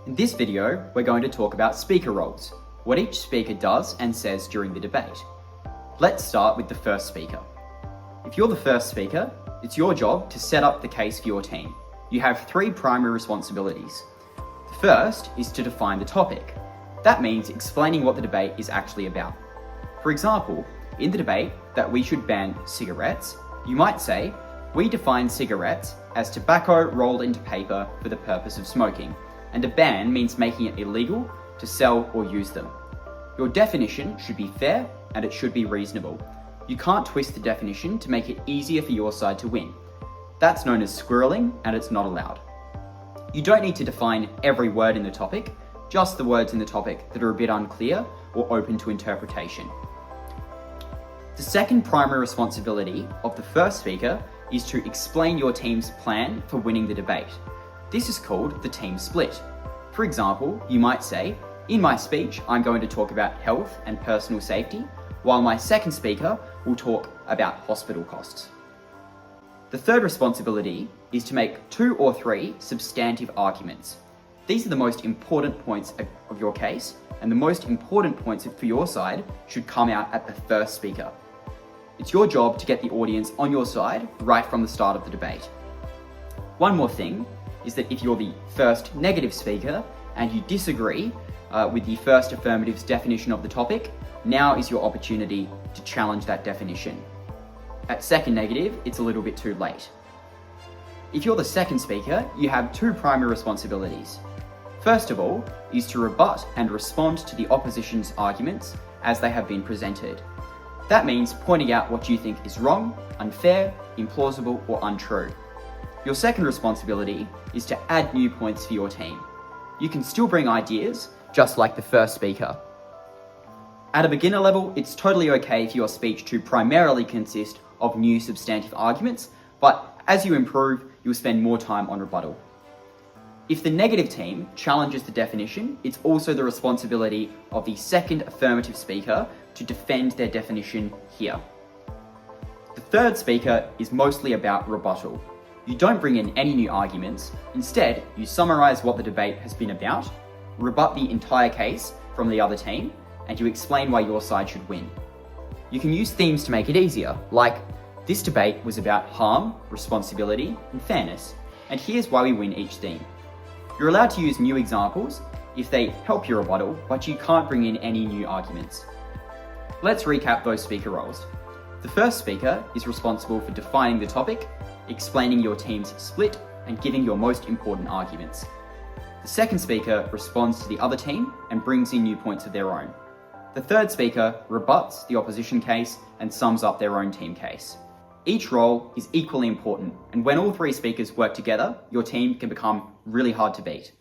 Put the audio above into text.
In this video, we're going to talk about speaker roles, what each speaker does and says during the debate. Let's start with the first speaker. If you're the first speaker, it's your job to set up the case for your team. You have three primary responsibilities. The first is to define the topic. That means explaining what the debate is actually about. For example, in the debate that we should ban cigarettes, you might say, we define cigarettes as tobacco rolled into paper for the purpose of smoking, and a ban means making it illegal to sell or use them. Your definition should be fair and it should be reasonable. You can't twist the definition to make it easier for your side to win. That's known as squirreling and it's not allowed. You don't need to define every word in the topic, just the words in the topic that are a bit unclear or open to interpretation. The second primary responsibility of the first speaker is to explain your team's plan for winning the debate. This is called the team split. For example, you might say, in my speech, I'm going to talk about health and personal safety, while my second speaker will talk about hospital costs. The third responsibility is to make 2 or 3 substantive arguments. These are the most important points of your case, and the most important points for your side should come out at the first speaker. It's your job to get the audience on your side right from the start of the debate. One more thing is that if you're the first negative speaker and you disagree with the first affirmative's definition of the topic, now is your opportunity to challenge that definition. At second negative, it's a little bit too late. If you're the second speaker, you have 2 primary responsibilities. First of all, is to rebut and respond to the opposition's arguments as they have been presented. That means pointing out what you think is wrong, unfair, implausible, or untrue. Your second responsibility is to add new points for your team. You can still bring ideas, just like the first speaker. At a beginner level, it's totally okay for your speech to primarily consist of new substantive arguments, but as you improve, you'll spend more time on rebuttal. If the negative team challenges the definition, it's also the responsibility of the second affirmative speaker to defend their definition here. The third speaker is mostly about rebuttal. You don't bring in any new arguments. Instead, you summarize what the debate has been about, rebut the entire case from the other team, and you explain why your side should win. You can use themes to make it easier, like, this debate was about harm, responsibility, and fairness, and here's why we win each theme. You're allowed to use new examples if they help your rebuttal, but you can't bring in any new arguments. Let's recap those speaker roles. The first speaker is responsible for defining the topic, explaining your team's split, and giving your most important arguments. The second speaker responds to the other team and brings in new points of their own. The third speaker rebuts the opposition case and sums up their own team case. Each role is equally important, and when all 3 speakers work together, your team can become really hard to beat.